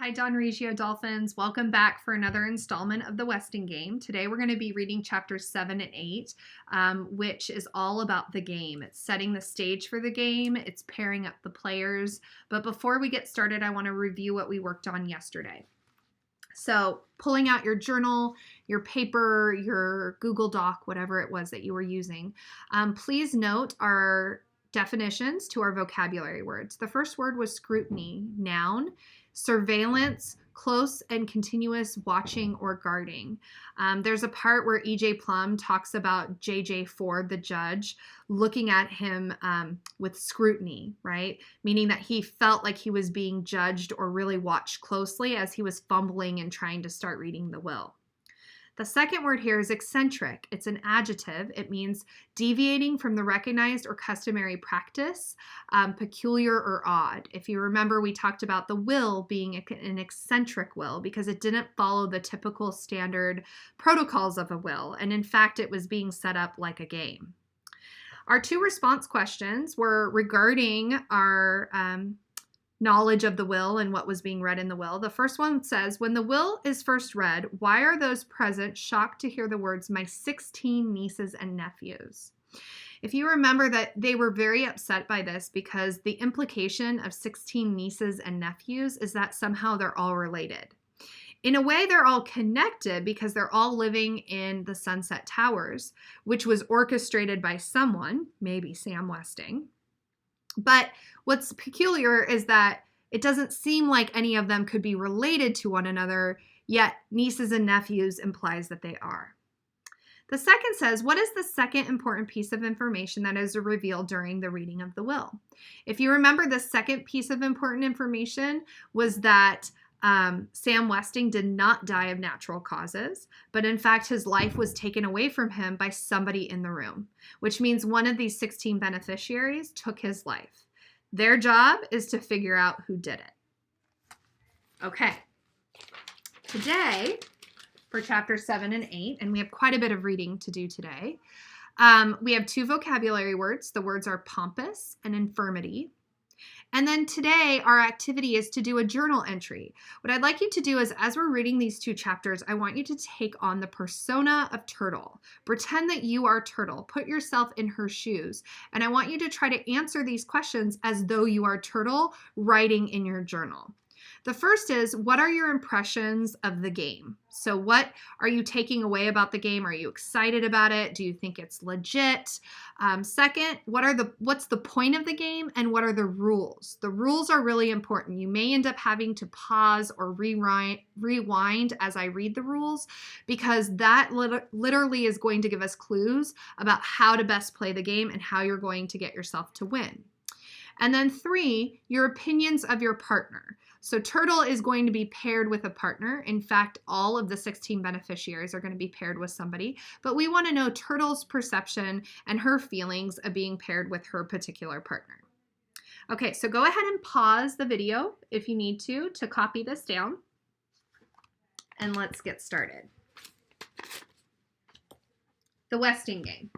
Hi, Don Regio Dolphins. Welcome back for another installment of the Westing Game. Today we're going to be reading chapters 7 and 8, which is all about the game. It's setting the stage for the game. It's pairing up the players. But before we get started, I want to review what we worked on yesterday. So pulling out your journal, your paper, your Google Doc, whatever it was that you were using, please note our definitions to our vocabulary words. The first word was scrutiny, noun, surveillance, close and continuous watching or guarding. There's a part where E.J. Plum talks about J.J. Ford, the judge, looking at him with scrutiny, right? Meaning that he felt like he was being judged or really watched closely as he was fumbling and trying to start reading the will. The second word here is eccentric. It's an adjective. It means deviating from the recognized or customary practice, peculiar or odd. If you remember, we talked about the will being an eccentric will because it didn't follow the typical standard protocols of a will. And in fact, it was being set up like a game. Our two response questions were regarding our knowledge of the will and what was being read in the will. The first one says, when the will is first read, why are those present shocked to hear the words, my 16 nieces and nephews? If you remember that they were very upset by this because the implication of 16 nieces and nephews is that somehow they're all related. In a way, they're all connected because they're all living in the Sunset Towers, which was orchestrated by someone, maybe Sam Westing. But what's peculiar is that it doesn't seem like any of them could be related to one another, yet nieces and nephews implies that they are. The second says, what is the second important piece of information that is revealed during the reading of the will? If you remember, the second piece of important information was that Sam Westing did not die of natural causes, but in fact his life was taken away from him by somebody in the room, which means one of these 16 beneficiaries took his life. Their job is to figure out who did it. Okay, today for chapter 7 and 8, and we have quite a bit of reading to do today, we have two vocabulary words. The words are pompous and infirmity. And then today, our activity is to do a journal entry. What I'd like you to do is, as we're reading these two chapters, I want you to take on the persona of Turtle. Pretend that you are Turtle. Put yourself in her shoes. And I want you to try to answer these questions as though you are Turtle writing in your journal. The first is, what are your impressions of the game? So what are you taking away about the game? Are you excited about it? Do you think it's legit? Second, what's the point of the game and what are the rules? The rules are really important. You may end up having to pause or rewind as I read the rules because that literally is going to give us clues about how to best play the game and how you're going to get yourself to win. And then 3, your opinions of your partner. So Turtle is going to be paired with a partner. In fact, all of the 16 beneficiaries are going to be paired with somebody, but we want to know Turtle's perception and her feelings of being paired with her particular partner. Okay, so go ahead and pause the video if you need to copy this down, and let's get started. The Westing game.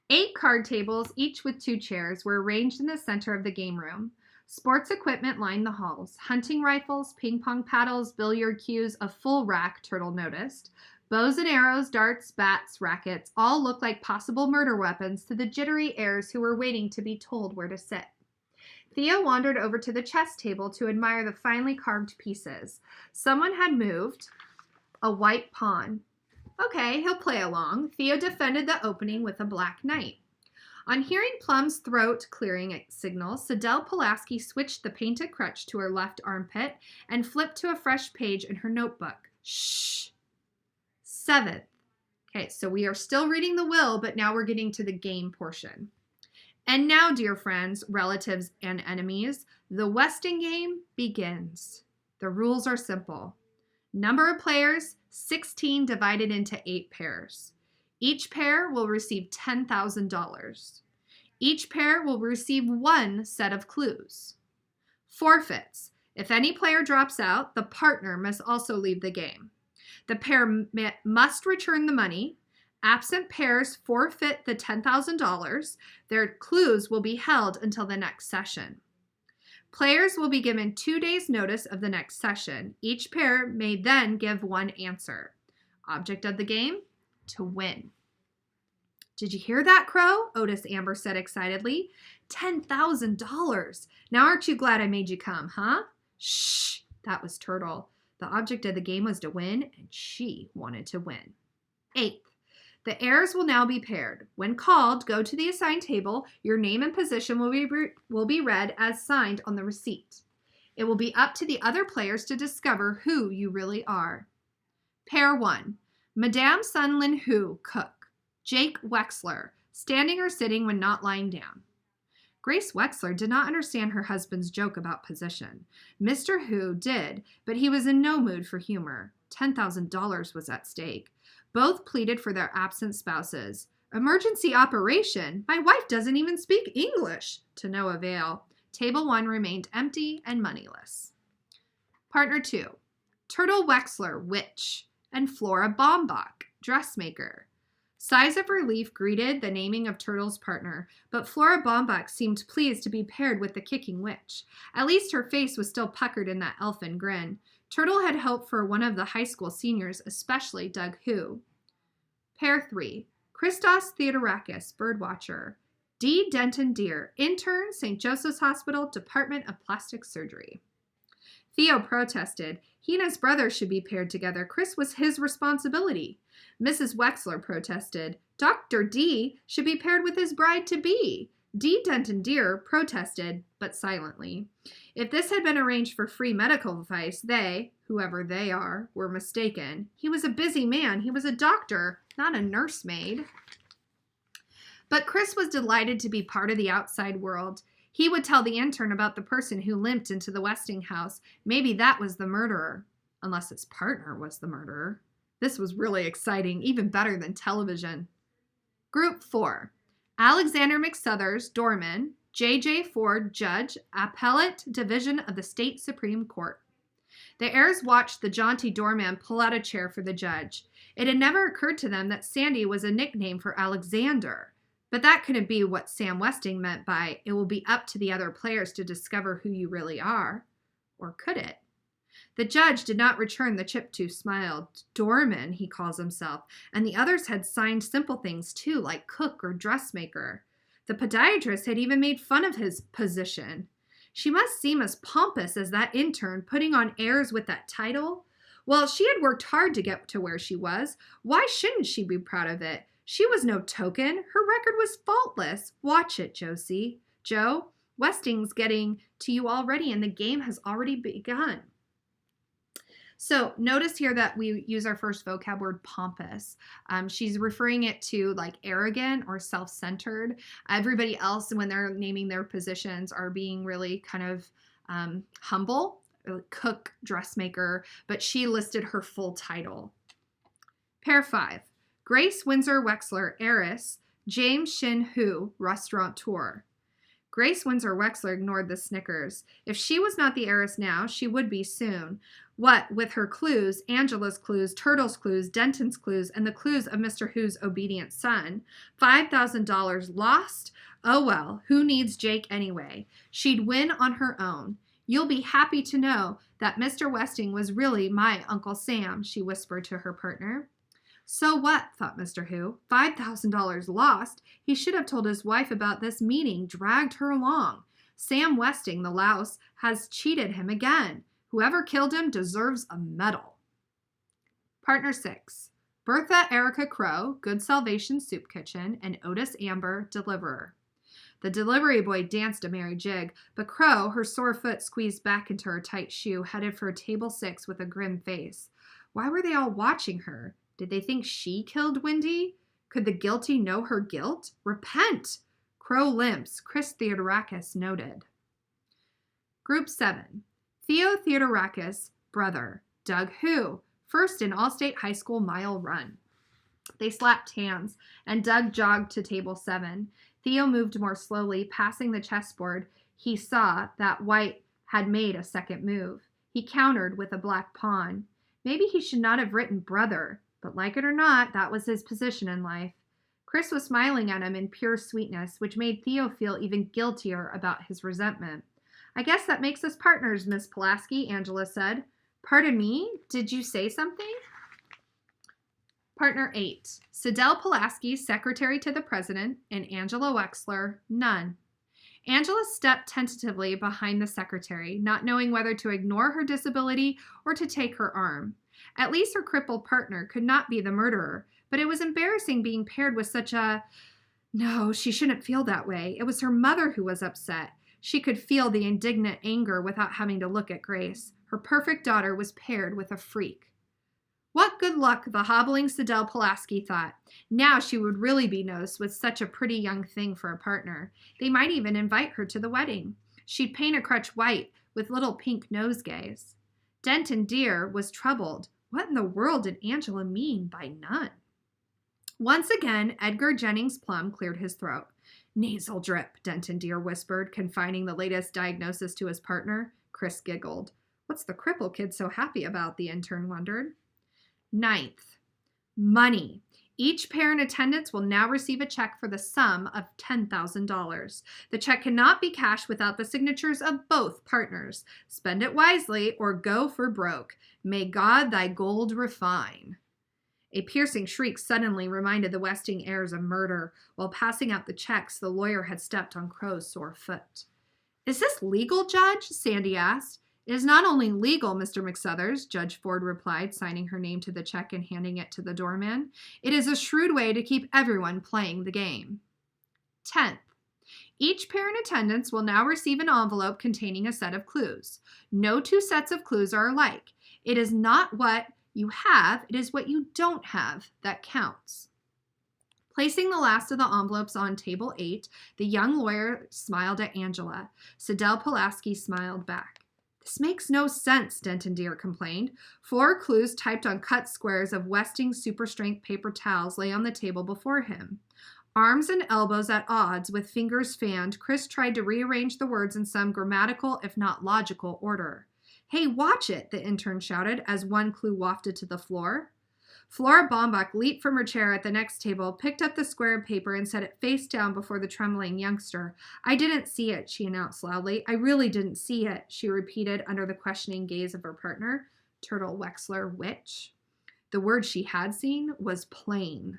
8 card tables, each with 2 chairs, were arranged in the center of the game room. Sports equipment lined the halls. Hunting rifles, ping pong paddles, billiard cues, a full rack, Turtle noticed. Bows and arrows, darts, bats, rackets, all looked like possible murder weapons to the jittery heirs who were waiting to be told where to sit. Theo wandered over to the chess table to admire the finely carved pieces. Someone had moved a white pawn. Okay, he'll play along. Theo defended the opening with a black knight. On hearing Plum's throat-clearing signal, Sidel Pulaski switched the painted crutch to her left armpit and flipped to a fresh page in her notebook. Shh. 7th. Okay, so we are still reading the will, but now we're getting to the game portion. And now, dear friends, relatives, and enemies, the Westing game begins. The rules are simple. Number of players, 16 divided into 8 pairs. Each pair will receive $10,000. Each pair will receive 1 set of clues. Forfeits. If any player drops out, the partner must also leave the game. The pair must return the money. Absent pairs forfeit the $10,000. Their clues will be held until the next session. Players will be given 2 days' notice of the next session. Each pair may then give one answer. Object of the game? To win. Did you hear that, Crow? Otis Amber said excitedly. $10,000. Now aren't you glad I made you come, huh? Shh, that was Turtle. The object of the game was to win, and she wanted to win. 8th, the heirs will now be paired. When called, go to the assigned table. Your name and position will be read as signed on the receipt. It will be up to the other players to discover who you really are. Pair 1, Madame Sun Lin Hu, cook. Jake Wexler, standing or sitting when not lying down. Grace Wexler did not understand her husband's joke about position. Mr. Hu did, but he was in no mood for humor. $10,000 was at stake. Both pleaded for their absent spouses. Emergency operation? My wife doesn't even speak English. To no avail. Table 1 remained empty and moneyless. Partner 2, Turtle Wexler, witch, and Flora Baumbach, dressmaker. Sighs of relief greeted the naming of Turtle's partner, but Flora Baumbach seemed pleased to be paired with the kicking witch. At least her face was still puckered in that elfin grin. Turtle had hoped for one of the high school seniors, especially Doug Hu. Pair 3, Christos Theodorakis, birdwatcher. D. Denton Deer, intern, St. Joseph's Hospital, Department of Plastic Surgery. Theo protested. He and his brother should be paired together. Chris was his responsibility. Mrs. Wexler protested. Dr. D should be paired with his bride-to-be. D. Denton Deer protested, but silently. If this had been arranged for free medical advice, they, whoever they are, were mistaken. He was a busy man. He was a doctor, not a nursemaid. But Chris was delighted to be part of the outside world. He would tell the intern about the person who limped into the Westinghouse. Maybe that was the murderer, unless his partner was the murderer. This was really exciting, even better than television. Group 4, Alexander McSuthers, doorman. J.J. Ford, judge, Appellate Division of the State Supreme Court. The heirs watched the jaunty doorman pull out a chair for the judge. It had never occurred to them that Sandy was a nickname for Alexander. But that couldn't be what Sam Westing meant by, it will be up to the other players to discover who you really are. Or could it? The judge did not return the chip-tooth smile. Doorman, he calls himself, and the others had signed simple things too, like cook or dressmaker. The podiatrist had even made fun of his position. She must seem as pompous as that intern putting on airs with that title. Well, she had worked hard to get to where she was. Why shouldn't she be proud of it? She was no token. Her record was faultless. Watch it, Josie. Joe, Westing's getting to you already, and the game has already begun. So notice here that we use our first vocab word, pompous. She's referring it to like arrogant or self-centered. Everybody else, when they're naming their positions, are being really kind of humble, cook, dressmaker, but she listed her full title. Pair 5, Grace Windsor Wexler, heiress, James Shin Hu, restaurateur. Grace Windsor Wexler ignored the snickers. If she was not the heiress now, she would be soon. What with her clues, Angela's clues, Turtle's clues, Denton's clues, and the clues of Mr. Hu's obedient son, $5,000 lost? Oh well, who needs Jake anyway? She'd win on her own. You'll be happy to know that Mr. Westing was really my Uncle Sam, she whispered to her partner. So what, thought Mr. Hu, $5,000 lost? He should have told his wife about this meeting, dragged her along. Sam Westing, the louse, has cheated him again. Whoever killed him deserves a medal. Partner 6, Bertha Erica Crow, Good Salvation Soup Kitchen, and Otis Amber, deliverer. The delivery boy danced a merry jig, but Crow, her sore foot squeezed back into her tight shoe, headed for table 6 with a grim face. Why were they all watching her? Did they think she killed Wendy? Could the guilty know her guilt? Repent! Crow limps, Chris Theodorakis noted. Group 7, Theo Theodorakis, brother, Doug Hu, first in Allstate High School mile run. They slapped hands, and Doug jogged to table 7. Theo moved more slowly, passing the chessboard. He saw that White had made a second move. He countered with a black pawn. Maybe he should not have written brother, but like it or not, that was his position in life. Chris was smiling at him in pure sweetness, which made Theo feel even guiltier about his resentment. I guess that makes us partners, Miss Pulaski, Angela said. Pardon me, did you say something? Partner 8, Sidel Pulaski, secretary to the president, and Angela Wexler, none. Angela stepped tentatively behind the secretary, not knowing whether to ignore her disability or to take her arm. At least her crippled partner could not be the murderer, but it was embarrassing being paired with such a... No, she shouldn't feel that way. It was her mother who was upset. She could feel the indignant anger without having to look at Grace. Her perfect daughter was paired with a freak. What good luck, the hobbling Sidel Pulaski thought. Now she would really be noticed with such a pretty young thing for a partner. They might even invite her to the wedding. She'd paint a crutch white with little pink nosegays. Denton Deer was troubled. What in the world did Angela mean by none? Once again, Edgar Jennings Plum cleared his throat. Nasal drip, Denton Deer whispered, confining the latest diagnosis to his partner. Chris giggled. What's the cripple kid so happy about, the intern wondered. 9th, money. Each pair in attendance will now receive a check for the sum of $10,000. The check cannot be cashed without the signatures of both partners. Spend it wisely or go for broke. May God thy gold refine. A piercing shriek suddenly reminded the Westing heirs of murder. While passing out the checks, the lawyer had stepped on Crow's sore foot. Is this legal, Judge? Sandy asked. It is not only legal, Mr. McSuthers, Judge Ford replied, signing her name to the check and handing it to the doorman. It is a shrewd way to keep everyone playing the game. 10th, each pair in attendance will now receive an envelope containing a set of clues. No two sets of clues are alike. It is not what you have, it is what you don't have that counts. Placing the last of the envelopes on table 8, the young lawyer smiled at Angela. Sidel Pulaski smiled back. This makes no sense, Denton Deer complained. 4 clues typed on cut squares of Westing super-strength paper towels lay on the table before him. Arms and elbows at odds, with fingers fanned, Chris tried to rearrange the words in some grammatical, if not logical, order. Hey, watch it, the intern shouted as one clue wafted to the floor. Flora Baumbach leaped from her chair at the next table, picked up the square of paper, and set it face down before the trembling youngster. I didn't see it, she announced loudly. I really didn't see it, she repeated under the questioning gaze of her partner, Turtle Wexler Witch. The word she had seen was plain.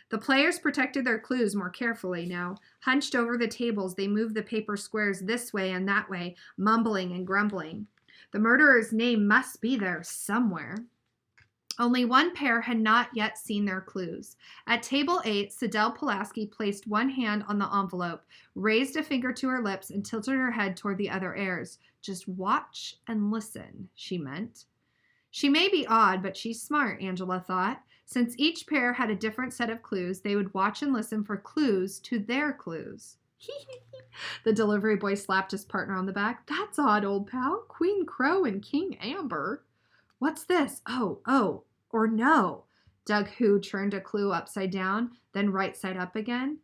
The players protected their clues more carefully now. Hunched over the tables, they moved the paper squares this way and that way, mumbling and grumbling. The murderer's name must be there somewhere. Only one pair had not yet seen their clues. At table 8, Sidel Pulaski placed one hand on the envelope, raised a finger to her lips, and tilted her head toward the other heirs. Just watch and listen, she meant. She may be odd, but she's smart, Angela thought. Since each pair had a different set of clues, they would watch and listen for clues to their clues. The delivery boy slapped his partner on the back. That's odd, old pal. Queen Crow and King Amber. What's this? Oh, or no. Doug Who turned a clue upside down, then right side up again.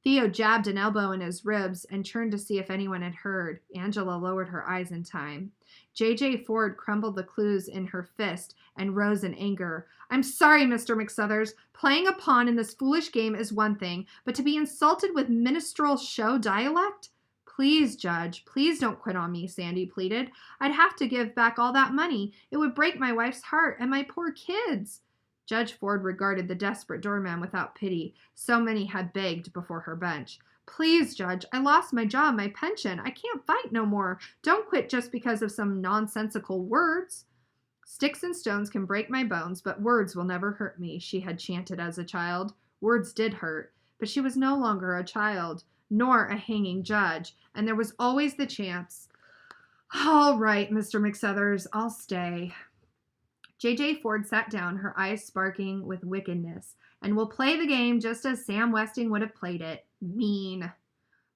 Theo jabbed an elbow in his ribs and turned to see if anyone had heard. Angela lowered her eyes in time. J.J. Ford crumbled the clues in her fist and rose in anger. I'm sorry, Mr. McSuthers. Playing a pawn in this foolish game is one thing, but to be insulted with minstrel show dialect? Please, Judge, please don't quit on me, Sandy pleaded. I'd have to give back all that money. It would break my wife's heart and my poor kids. Judge Ford regarded the desperate doorman without pity. So many had begged before her bench. Please, Judge, I lost my job, my pension. I can't fight no more. Don't quit just because of some nonsensical words. Sticks and stones can break my bones, but words will never hurt me, she had chanted as a child. Words did hurt, but she was no longer a child, nor a hanging judge, and there was always the chance. All right, Mr. McSuthers, I'll stay. J.J. Ford sat down, her eyes sparking with wickedness. And we'll play the game just as Sam Westing would have played it. Mean.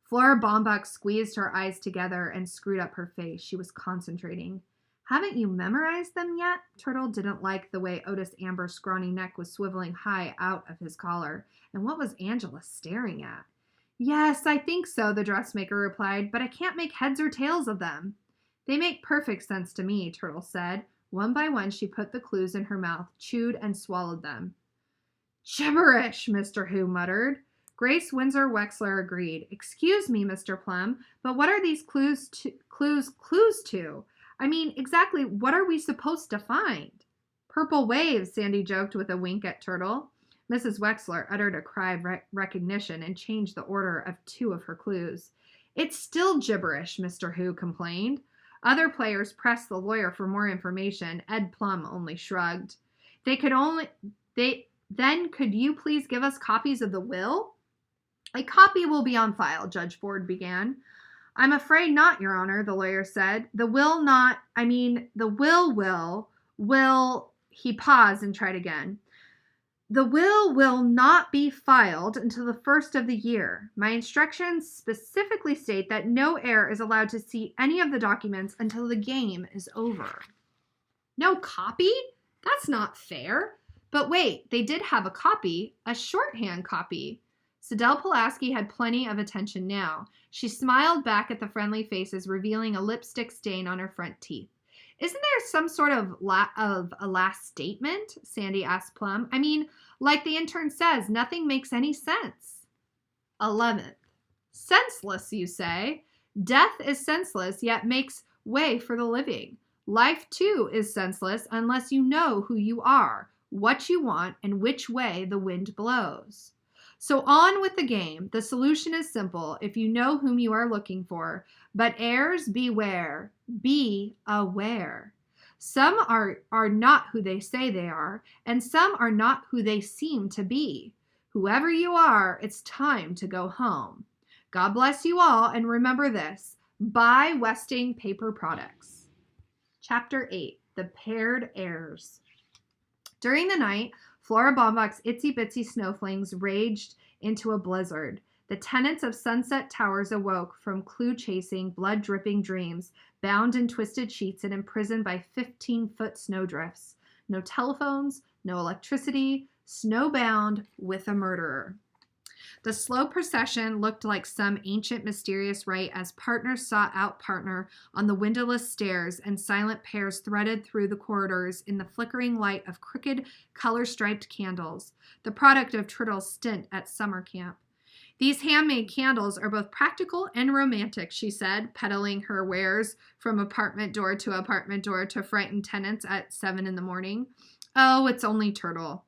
Flora Baumbach squeezed her eyes together and screwed up her face. She was concentrating. Haven't you memorized them yet? Turtle didn't like the way Otis Amber's scrawny neck was swiveling high out of his collar. And what was Angela staring at? Yes, I think so, the dressmaker replied, but I can't make heads or tails of them. They make perfect sense to me, Turtle said. One by one, she put the clues in her mouth, chewed and swallowed them. Gibberish, Mr. Who muttered. Grace Windsor Wexler agreed. Excuse me, Mr. Plum, but what are these clues to? I mean, exactly what are we supposed to find? Purple waves, Sandy joked with a wink at Turtle. Mrs. Wexler uttered a cry of recognition and changed the order of 2 of her clues. It's still gibberish, Mr. Who complained. Other players pressed the lawyer for more information. Ed Plum only shrugged. Then could you please give us copies of the will? A copy will be on file, Judge Ford began. I'm afraid not, Your Honor, the lawyer said. The will, he paused and tried again. The will not be filed until the 1st of the year. My instructions specifically state that no heir is allowed to see any of the documents until the game is over. No copy? That's not fair. But wait, they did have a copy, a shorthand copy. Sidel Pulaski had plenty of attention now. She smiled back at the friendly faces, revealing a lipstick stain on her front teeth. Isn't there some sort of a last statement? Sandy asked Plum. I mean, like the intern says, nothing makes any sense. 11th. Senseless, you say? Death is senseless, yet makes way for the living. Life, too, is senseless unless you know who you are, what you want, and which way the wind blows. So on with the game. The solution is simple if you know whom you are looking for. But heirs, beware. Be aware. Some are not who they say they are, and some are not who they seem to be. Whoever you are, it's time to go home. God bless you all, and remember this. Buy Westing Paper Products. Chapter 8. The Paired Heirs. During the night, Flora Baumbach's itsy-bitsy snowflakes raged into a blizzard. The tenants of Sunset Towers awoke from clue-chasing, blood-dripping dreams, bound in twisted sheets and imprisoned by 15-foot snowdrifts. No telephones, no electricity, snowbound with a murderer. The slow procession looked like some ancient mysterious rite as partner sought out partner on the windowless stairs and silent pairs threaded through the corridors in the flickering light of crooked, color-striped candles, the product of Turtle's stint at summer camp. These handmade candles are both practical and romantic, she said, peddling her wares from apartment door to frighten tenants at 7 a.m. Oh, it's only Turtle.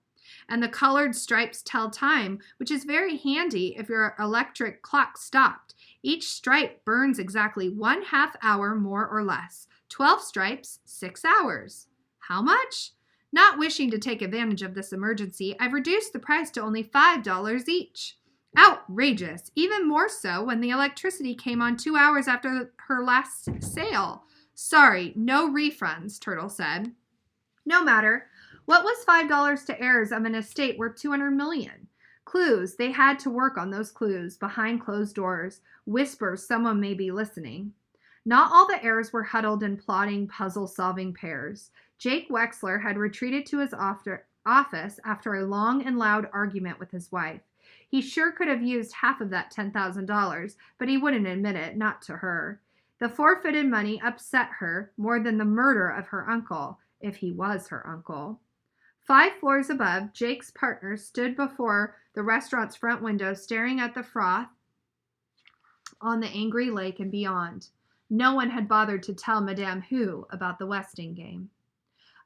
And the colored stripes tell time, which is very handy if your electric clock stopped. Each stripe burns exactly 1/2 hour more or less. 12 stripes, 6 hours. How much? Not wishing to take advantage of this emergency, I've reduced the price to only $5 each. Outrageous! Even more so when the electricity came on 2 hours after her last sale. Sorry, no refunds, Turtle said. No matter. What was $5 to heirs of an estate worth $200 million? Clues. They had to work on those clues behind closed doors. Whispers someone may be listening. Not all the heirs were huddled in plotting, puzzle-solving pairs. Jake Wexler had retreated to his office after a long and loud argument with his wife. He sure could have used half of that $10,000, but he wouldn't admit it, not to her. The forfeited money upset her more than the murder of her uncle, if he was her uncle. 5 floors above, Jake's partner stood before the restaurant's front window staring at the froth on the angry lake and beyond. No one had bothered to tell Madame Who about the Westing game.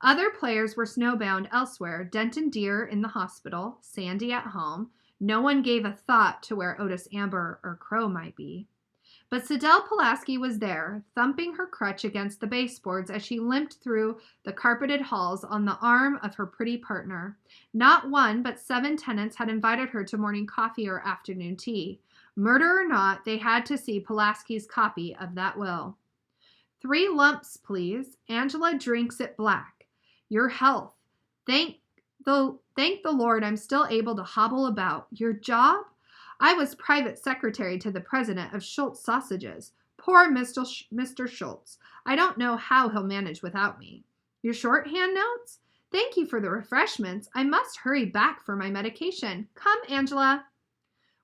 Other players were snowbound elsewhere, Denton Deer in the hospital, Sandy at home. No one gave a thought to where Otis Amber or Crow might be. But Sidel Pulaski was there, thumping her crutch against the baseboards as she limped through the carpeted halls on the arm of her pretty partner. Not 1, but 7 tenants had invited her to morning coffee or afternoon tea. Murder or not, they had to see Pulaski's copy of that will. 3 lumps, please. Angela drinks it black. Your health. Thank the Lord I'm still able to hobble about. Your job? I was private secretary to the president of Schultz Sausages. Poor Mr. Schultz. I don't know how he'll manage without me. Your shorthand notes? Thank you for the refreshments. I must hurry back for my medication. Come, Angela.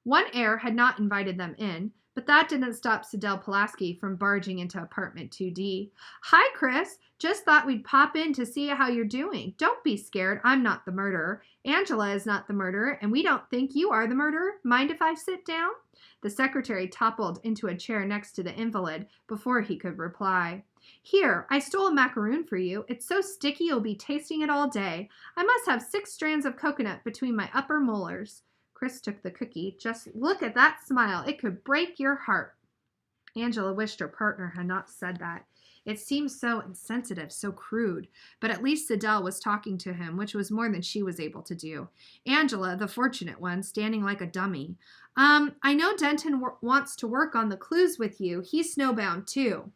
One heir had not invited them in, but that didn't stop Sidel Pulaski from barging into apartment 2D. Hi, Chris. Just thought we'd pop in to see how you're doing. Don't be scared. I'm not the murderer. Angela is not the murderer, and we don't think you are the murderer. Mind if I sit down? The secretary toppled into a chair next to the invalid before he could reply. Here, I stole a macaroon for you. It's so sticky you'll be tasting it all day. I must have 6 strands of coconut between my upper molars. Chris took the cookie. Just look at that smile. It could break your heart. Angela wished her partner had not said that. It seemed so insensitive, so crude. But at least Sidel was talking to him, which was more than she was able to do. Angela, the fortunate one, standing like a dummy. I know Denton wants to work on the clues with you. He's snowbound, too.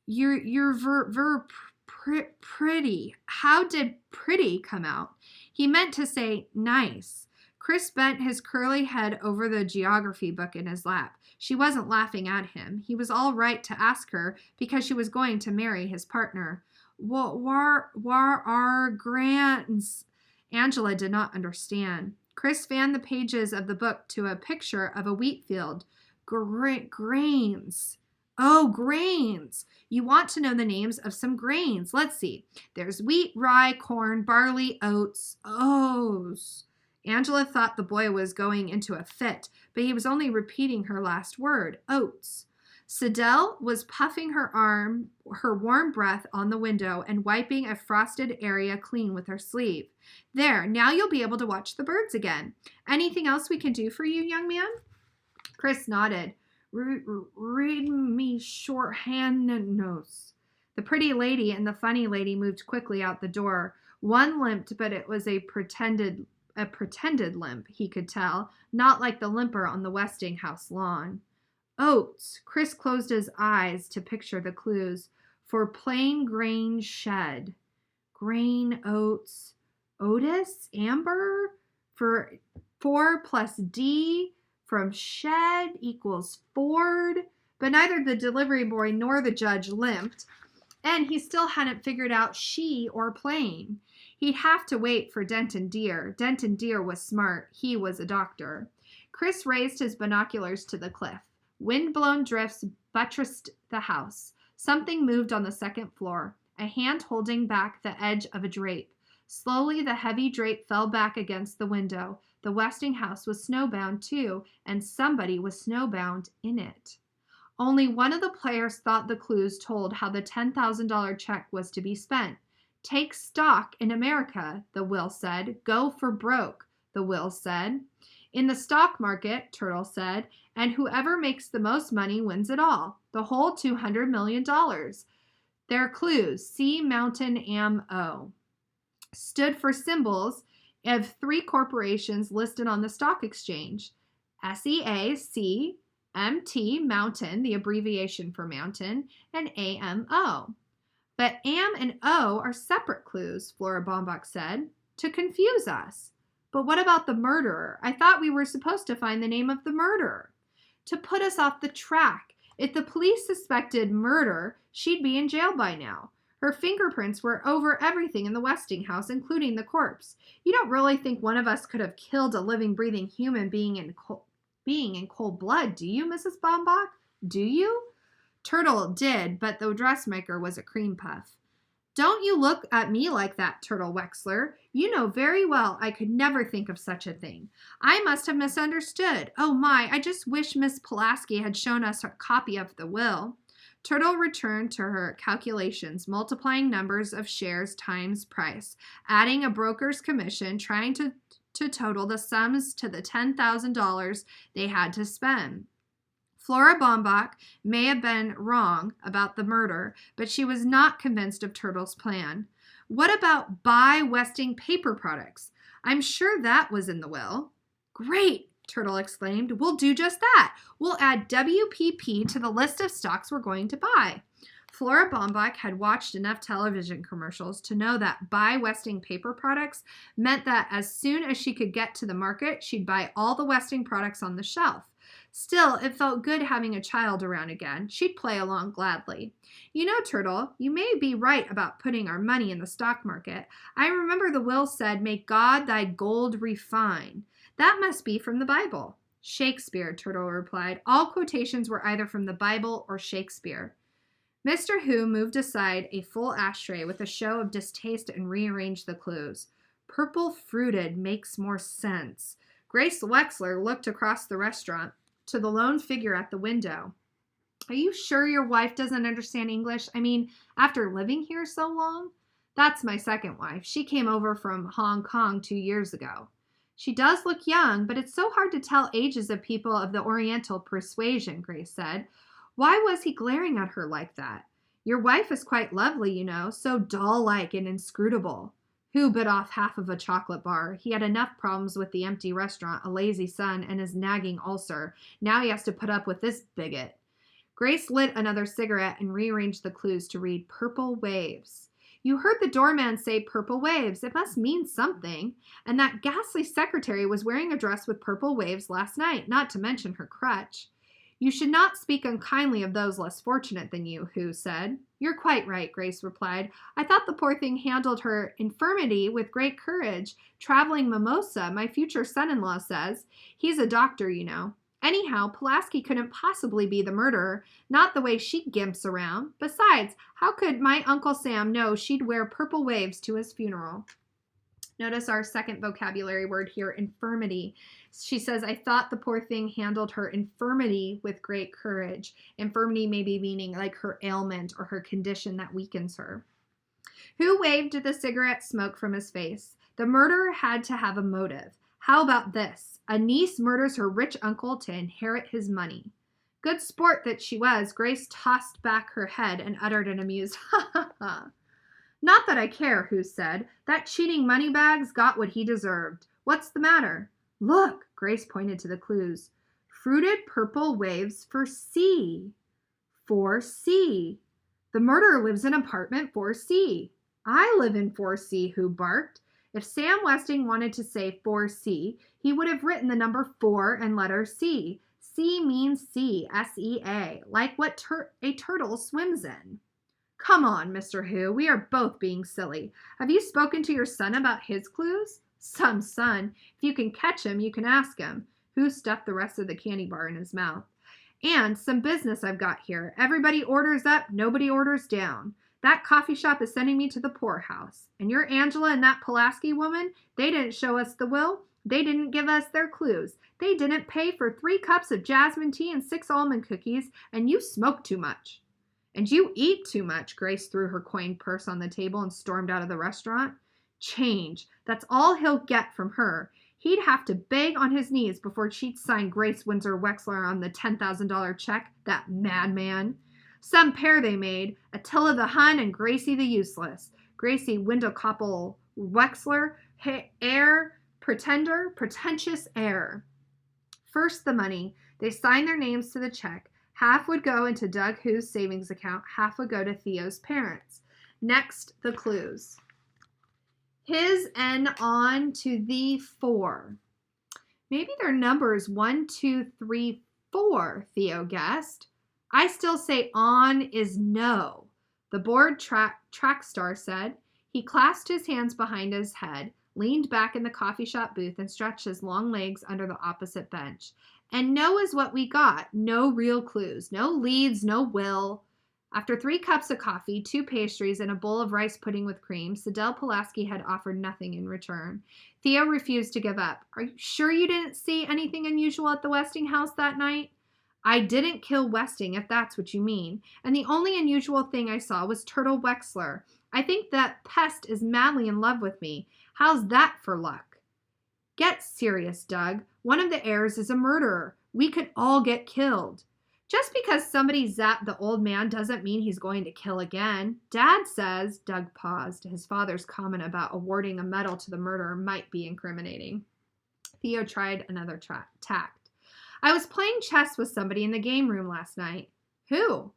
You're pretty. How did pretty come out? He meant to say nice. Chris bent his curly head over the geography book in his lap. She wasn't laughing at him. He was all right to ask her because she was going to marry his partner. War are grants? Angela did not understand. Chris fanned the pages of the book to a picture of a wheat field. Grains. Oh, grains. You want to know the names of some grains. Let's see. There's wheat, rye, corn, barley, oats. O's. Angela thought the boy was going into a fit, but he was only repeating her last word, oats. Sidel was puffing her warm breath on the window and wiping a frosted area clean with her sleeve. There, now you'll be able to watch the birds again. Anything else we can do for you, young man? Chris nodded. Read me shorthand notes. The pretty lady and the funny lady moved quickly out the door. One limped, but it was a pretended limp, he could tell, not like the limper on the Westinghouse lawn. Oats. Chris closed his eyes to picture the clues. For plain grain shed. Grain, oats. Otis, amber. For 4 plus D from shed equals Ford. But neither the delivery boy nor the judge limped, and he still hadn't figured out she or plain. He'd have to wait for Denton Deer. Denton Deer was smart. He was a doctor. Chris raised his binoculars to the cliff. Wind-blown drifts buttressed the house. Something moved on the second floor, a hand holding back the edge of a drape. Slowly, the heavy drape fell back against the window. The Westinghouse was snowbound, too, and somebody was snowbound in it. Only one of the players thought the clues told how the $10,000 check was to be spent. Take stock in America, the will said. Go for broke, the will said. In the stock market, Turtle said, and whoever makes the most money wins it all. The whole $200 million. Their clues, C Mountain AM-O, stood for symbols of 3 corporations listed on the stock exchange. SEA, MT, Mountain, the abbreviation for mountain, and AMO. But AM and O are separate clues, Flora Baumbach said, to confuse us. But what about the murderer? I thought we were supposed to find the name of the murderer. To put us off the track. If the police suspected murder, she'd be in jail by now. Her fingerprints were over everything in the Westinghouse, including the corpse. You don't really think one of us could have killed a living, breathing human being in cold blood, do you, Mrs. Baumbach? Do you? Turtle did, but the dressmaker was a cream puff. Don't you look at me like that, Turtle Wexler. You know very well I could never think of such a thing. I must have misunderstood. Oh my, I just wish Miss Pulaski had shown us a copy of the will. Turtle returned to her calculations, multiplying numbers of shares times price, adding a broker's commission, trying to total the sums to the $10,000 they had to spend. Flora Baumbach may have been wrong about the murder, but she was not convinced of Turtle's plan. What about buy Westing paper products? I'm sure that was in the will. Great, Turtle exclaimed. We'll do just that. We'll add WPP to the list of stocks we're going to buy. Flora Baumbach had watched enough television commercials to know that buy Westing paper products meant that as soon as she could get to the market, she'd buy all the Westing products on the shelf. Still, it felt good having a child around again. She'd play along gladly. You know, Turtle, you may be right about putting our money in the stock market. I remember the will said, "May God thy gold refine." That must be from the Bible. Shakespeare, Turtle replied. All quotations were either from the Bible or Shakespeare. Mr. Who moved aside a full ashtray with a show of distaste and rearranged the clues. Purple fruited makes more sense. Grace Wexler looked across the restaurant to the lone figure at the window. Are you sure your wife doesn't understand English? I mean, after living here so long? That's my second wife. She came over from Hong Kong 2 years ago. She does look young, but it's so hard to tell ages of people of the Oriental persuasion, Grace said. Why was he glaring at her like that? Your wife is quite lovely, you know, so doll-like and inscrutable. Who bit off half of a chocolate bar? He had enough problems with the empty restaurant, a lazy son, and his nagging ulcer. Now he has to put up with this bigot. Grace lit another cigarette and rearranged the clues to read Purple Waves. You heard the doorman say purple waves. It must mean something. And that ghastly secretary was wearing a dress with purple waves last night, not to mention her crutch. You should not speak unkindly of those less fortunate than you, Who said. You're quite right, Grace replied. I thought the poor thing handled her infirmity with great courage. Traveling mimosa, my future son-in-law says. He's a doctor, you know. Anyhow, Pulaski couldn't possibly be the murderer, not the way she gimps around. Besides, how could my Uncle Sam know she'd wear purple waves to his funeral? Notice our second vocabulary word here, infirmity. She says, I thought the poor thing handled her infirmity with great courage. Infirmity may be meaning like her ailment or her condition that weakens her. Who waved the cigarette smoke from his face? The murderer had to have a motive. How about this? A niece murders her rich uncle to inherit his money. Good sport that she was, Grace tossed back her head and uttered an amused ha ha ha. Not that I care, Who said. That cheating moneybags got what he deserved. What's the matter? Look, Grace pointed to the clues. Fruited purple waves for C. 4C. The murderer lives in apartment 4C. I live in 4C, Who barked. If Sam Westing wanted to say 4C, he would have written the number 4 and letter C. C means sea, S-E-A, like what a turtle swims in. Come on, Mr. Who, we are both being silly. Have you spoken to your son about his clues? Some son. If you can catch him, you can ask him. Who stuffed the rest of the candy bar in his mouth. And some business I've got here. Everybody orders up, nobody orders down. That coffee shop is sending me to the poorhouse. And your Angela and that Pulaski woman, they didn't show us the will. They didn't give us their clues. They didn't pay for 3 cups of jasmine tea and 6 almond cookies, and you smoke too much. And you eat too much, Grace threw her coin purse on the table and stormed out of the restaurant. Change. That's all he'll get from her. He'd have to beg on his knees before she'd sign Grace Windsor Wexler on the $10,000 check, that madman. Some pair they made, Attila the Hun and Gracie the Useless. Gracie Windocopple Wexler, heir, pretender, pretentious heir. First the money. They signed their names to the check. Half would go into Doug Who's savings account, half would go to Theo's parents. Next, the clues. His and on to the 4. Maybe their numbers 1, 2, 3, 4, Theo guessed. I still say on is no, the bored track star said. He clasped his hands behind his head, leaned back in the coffee shop booth, and stretched his long legs under the opposite bench. And no is what we got. No real clues. No leads, no will. After 3 cups of coffee, 2 pastries, and a bowl of rice pudding with cream, Sidel Pulaski had offered nothing in return. Theo refused to give up. Are you sure you didn't see anything unusual at the Westing house that night? I didn't kill Westing, if that's what you mean. And the only unusual thing I saw was Turtle Wexler. I think that pest is madly in love with me. How's that for luck? Get serious, Doug. One of the heirs is a murderer. We could all get killed. Just because somebody zapped the old man doesn't mean he's going to kill again. Dad says, Doug paused. His father's comment about awarding a medal to the murderer might be incriminating. Theo tried another tact. I was playing chess with somebody in the game room last night. Who?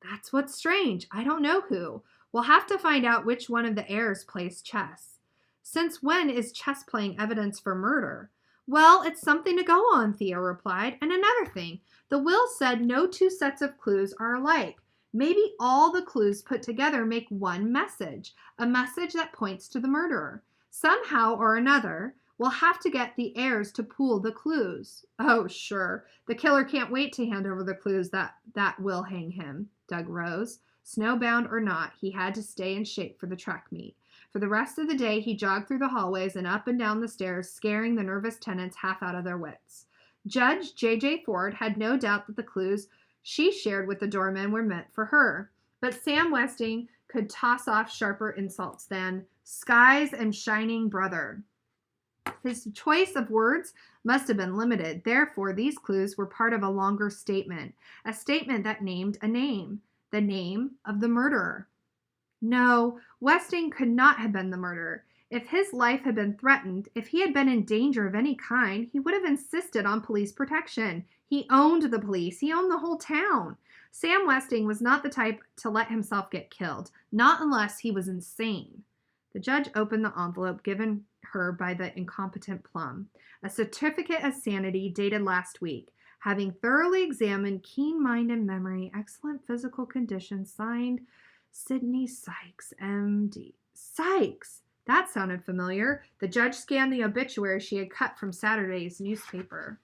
That's what's strange. I don't know who. We'll have to find out which one of the heirs plays chess. Since when is chess playing evidence for murder? Well, it's something to go on, Theo replied. And another thing, the will said no 2 sets of clues are alike. Maybe all the clues put together make one message, a message that points to the murderer. Somehow or another, We'll have to get the heirs to pool the clues. Oh, sure. The killer can't wait to hand over the clues that will hang him. Doug rose. Snowbound or not, he had to stay in shape for the track meet. For the rest of the day, he jogged through the hallways and up and down the stairs, scaring the nervous tenants half out of their wits. Judge J.J. Ford had no doubt that the clues she shared with the doormen were meant for her. But Sam Westing could toss off sharper insults than skies and shining brother. His choice of words must have been limited. Therefore, these clues were part of a longer statement, a statement that named a name, the name of the murderer. No, Westing could not have been the murderer. If his life had been threatened, if he had been in danger of any kind, he would have insisted on police protection. He owned the police. He owned the whole town. Sam Westing was not the type to let himself get killed, not unless he was insane. The judge opened the envelope given her by the incompetent Plum, a certificate of sanity dated last week. Having thoroughly examined keen mind and memory, excellent physical condition, signed Sidney Sykes, M.D. Sykes! That sounded familiar. The judge scanned the obituary she had cut from Saturday's newspaper.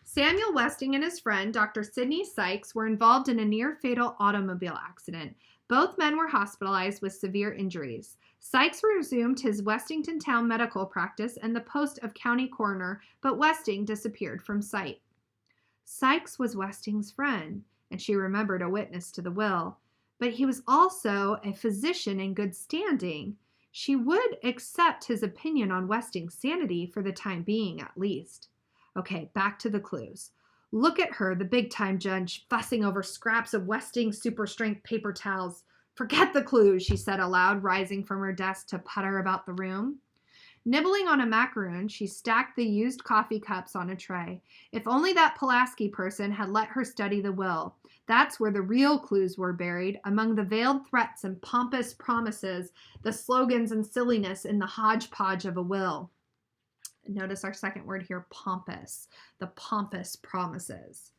Samuel Westing and his friend, Dr. Sidney Sykes, were involved in a near-fatal automobile accident. Both men were hospitalized with severe injuries. Sykes resumed his Westington town medical practice and the post of county coroner, but Westing disappeared from sight. Sykes was Westing's friend, and she remembered a witness to the will, but he was also a physician in good standing. She would accept his opinion on Westing's sanity for the time being, at least. Okay, back to the clues. Look at her, the big-time judge, fussing over scraps of Westing's super-strength paper towels. Forget the clues, she said aloud, rising from her desk to putter about the room. Nibbling on a macaroon, she stacked the used coffee cups on a tray. If only that Pulaski person had let her study the will. That's where the real clues were buried, among the veiled threats and pompous promises, the slogans and silliness in the hodgepodge of a will. Notice our second word here, pompous. The pompous promises.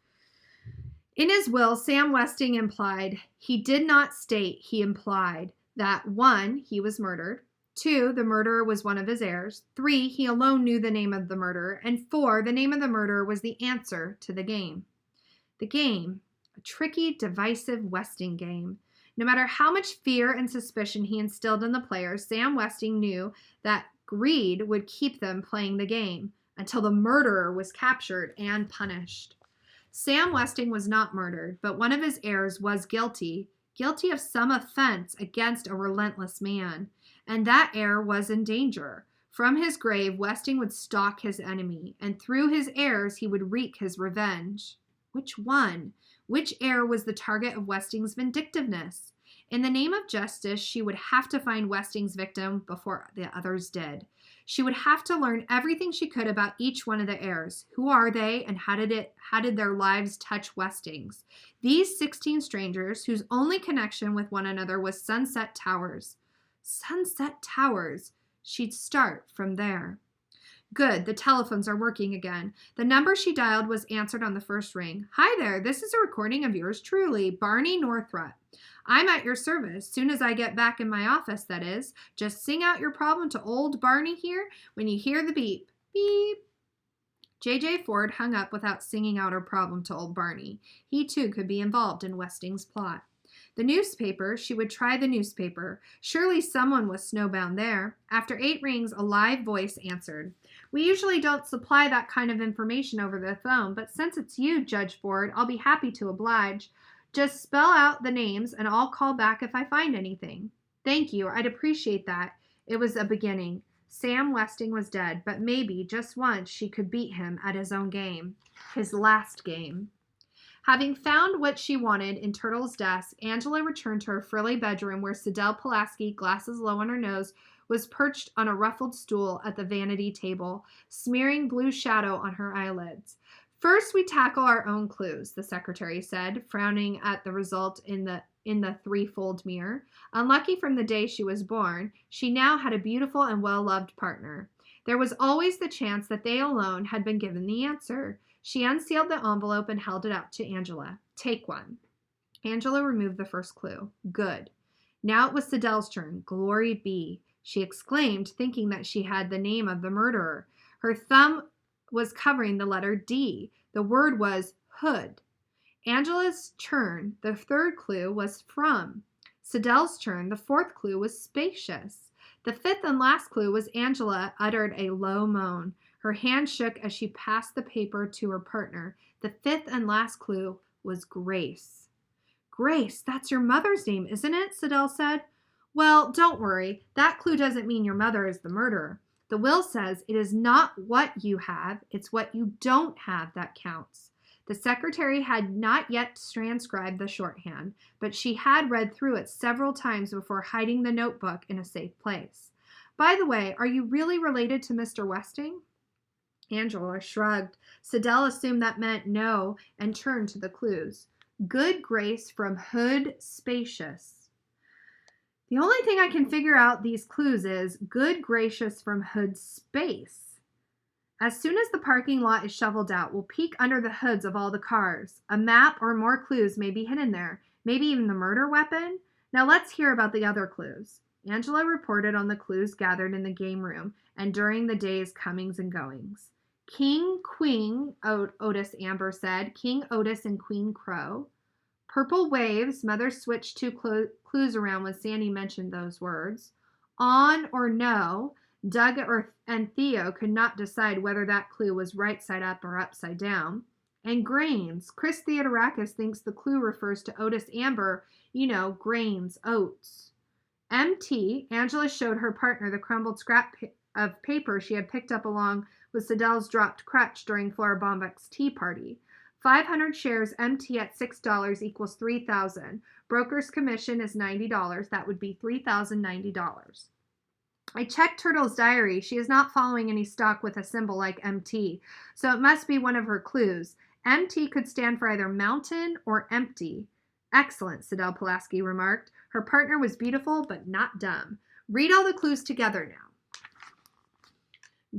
In his will, Sam Westing implied, he did not state, he implied, that 1, he was murdered, 2, the murderer was one of his heirs, 3, he alone knew the name of the murderer, and 4, the name of the murderer was the answer to the game. The game, a tricky, divisive Westing game. No matter how much fear and suspicion he instilled in the players, Sam Westing knew that greed would keep them playing the game until the murderer was captured and punished. Sam Westing was not murdered, but one of his heirs was guilty of some offense against a relentless man, and that heir was in danger. From his grave, Westing would stalk his enemy, and through his heirs he would wreak his revenge. Which one? Which heir was the target of Westing's vindictiveness? In the name of justice, she would have to find Westing's victim before the others did. She would have to learn everything she could about each one of the heirs. Who are they, and how did their lives touch Westing's? These 16 strangers, whose only connection with one another was Sunset Towers. Sunset Towers. She'd start from there. Good, the telephones are working again. The number she dialed was answered on the first ring. Hi there, this is a recording of yours truly, Barney Northrup. I'm at your service, soon as I get back in my office, that is. Just sing out your problem to old Barney here when you hear the beep. Beep. J.J. Ford hung up without singing out her problem to old Barney. He too could be involved in Westing's plot. The newspaper, she would try the newspaper. Surely someone was snowbound there. After 8 rings, a live voice answered. We usually don't supply that kind of information over the phone, but since it's you, Judge Ford, I'll be happy to oblige. Just spell out the names and I'll call back if I find anything. Thank you, I'd appreciate that. It was a beginning. Sam Westing was dead, but maybe, just once, she could beat him at his own game. His last game. Having found what she wanted in Turtle's desk, Angela returned to her frilly bedroom where Sidel Pulaski, glasses low on her nose, was perched on a ruffled stool at the vanity table, smearing blue shadow on her eyelids. First, we tackle our own clues, the secretary said, frowning at the result in the threefold mirror. Unlucky from the day she was born, she now had a beautiful and well-loved partner. There was always the chance that they alone had been given the answer. She unsealed the envelope and held it out to Angela. Take one. Angela removed the first clue. Good. Now it was Sidel's turn. Glory be, she exclaimed, thinking that she had the name of the murderer. Her thumb was covering the letter D. The word was hood. Angela's turn, the third clue was from. Siddell's turn, the fourth clue was spacious. The fifth and last clue was Angela uttered a low moan. Her hand shook as she passed the paper to her partner. The fifth and last clue was Grace. Grace, that's your mother's name, isn't it? Siddell said. Well, don't worry. That clue doesn't mean your mother is the murderer. The will says it is not what you have, it's what you don't have that counts. The secretary had not yet transcribed the shorthand, but she had read through it several times before hiding the notebook in a safe place. By the way, are you really related to Mr. Westing? Angela shrugged. Siddell assumed that meant no and turned to the clues. Good Grace from hood spacious. The only thing I can figure out these clues is good gracious from hood space. As soon as the parking lot is shoveled out, we'll peek under the hoods of all the cars. A map or more clues may be hidden there, maybe even the murder weapon. Now let's hear about the other clues. Angela reported on the clues gathered in the game room and during the day's comings and goings. King, Queen, Otis Amber said. King Otis and Queen Crow. Purple waves. Mother switched two clues around when Sandy mentioned those words. On or no. Doug and Theo could not decide whether that clue was right side up or upside down. And grains. Chris Theodorakis thinks the clue refers to Otis Amber, grains, oats. MT, Angela showed her partner the crumbled scrap of paper she had picked up along with Siddell's dropped crutch during Flora Bombeck's tea party. 500 shares MT at $6 equals $3,000. Broker's commission is $90. That would be $3,090. I checked Turtle's diary. She is not following any stock with a symbol like MT, so it must be one of her clues. MT could stand for either mountain or empty. Excellent, Siddell Pulaski remarked. Her partner was beautiful, but not dumb. Read all the clues together now.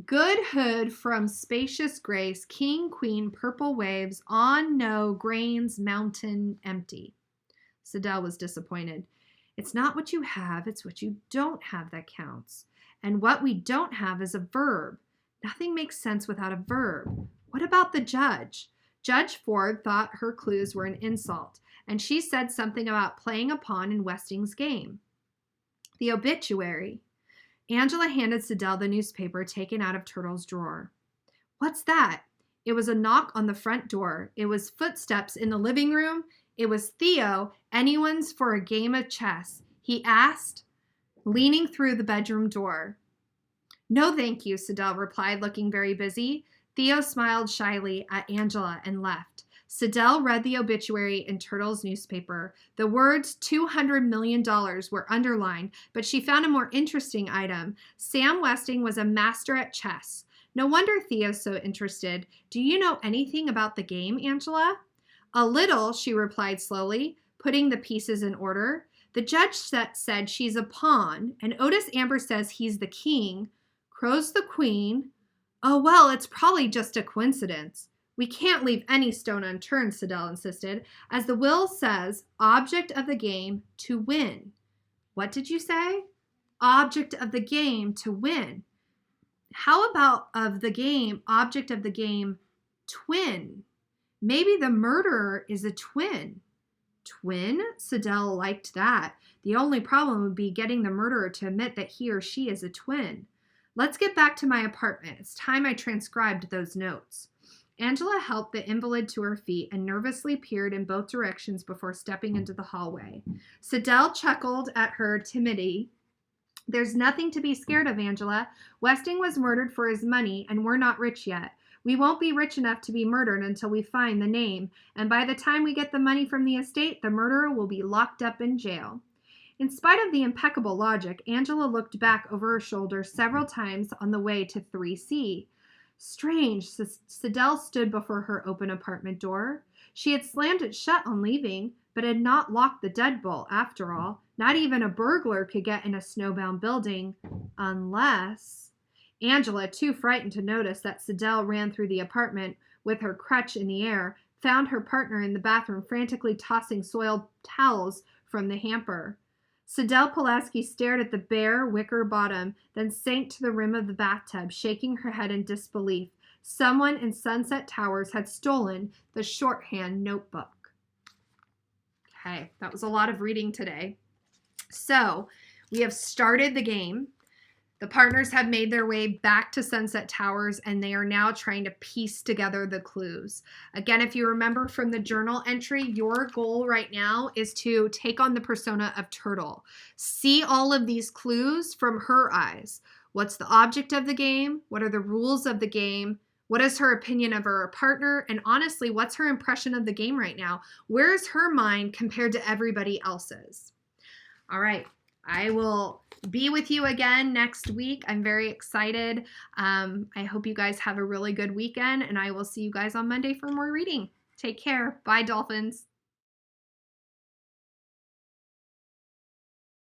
Good hood from spacious grace, king, queen, purple waves, on, no, grains, mountain, empty. Siddell was disappointed. It's not what you have, it's what you don't have that counts. And what we don't have is a verb. Nothing makes sense without a verb. What about the judge? Judge Ford thought her clues were an insult, and she said something about playing a pawn in Westing's game. The obituary. Angela handed Siddell the newspaper taken out of Turtle's drawer. What's that? It was a knock on the front door. It was footsteps in the living room. It was Theo, anyone's for a game of chess. He asked, leaning through the bedroom door. No, thank you, Siddell replied, looking very busy. Theo smiled shyly at Angela and left. Siddell read the obituary in Turtle's newspaper. The words $200 million were underlined, but she found a more interesting item. Sam Westing was a master at chess. No wonder Theo's so interested. Do you know anything about the game, Angela? A little, she replied slowly, putting the pieces in order. The judge said she's a pawn, and Otis Amber says he's the king. Crow's the queen. Oh, well, it's probably just a coincidence. We can't leave any stone unturned, Siddell insisted. As the will says, object of the game, to win. What did you say? Object of the game, to win. How about of the game, object of the game, twin? Maybe the murderer is a twin. Twin? Siddell liked that. The only problem would be getting the murderer to admit that he or she is a twin. Let's get back to my apartment. It's time I transcribed those notes. Angela helped the invalid to her feet and nervously peered in both directions before stepping into the hallway. Siddell chuckled at her timidity. There's nothing to be scared of, Angela. Westing was murdered for his money, and we're not rich yet. We won't be rich enough to be murdered until we find the name, and by the time we get the money from the estate, the murderer will be locked up in jail. In spite of the impeccable logic, Angela looked back over her shoulder several times on the way to 3C. Strange, Siddell stood before her open apartment door. She had slammed it shut on leaving, but had not locked the deadbolt after all. Not even a burglar could get in a snowbound building, unless... Angela, too frightened to notice that Siddell ran through the apartment with her crutch in the air, found her partner in the bathroom frantically tossing soiled towels from the hamper. Sidel Pulaski stared at the bare wicker bottom, then sank to the rim of the bathtub, shaking her head in disbelief. Someone in Sunset Towers had stolen the shorthand notebook. Okay, that was a lot of reading today. So, we have started the game. The partners have made their way back to Sunset Towers, and they are now trying to piece together the clues. Again, if you remember from the journal entry, your goal right now is to take on the persona of Turtle. See all of these clues from her eyes. What's the object of the game? What are the rules of the game? What is her opinion of her partner? And honestly, what's her impression of the game right now? Where's her mind compared to everybody else's? All right. I will be with you again next week. I'm very excited. I hope you guys have a really good weekend, and I will see you guys on Monday for more reading. Take care. Bye, Dolphins.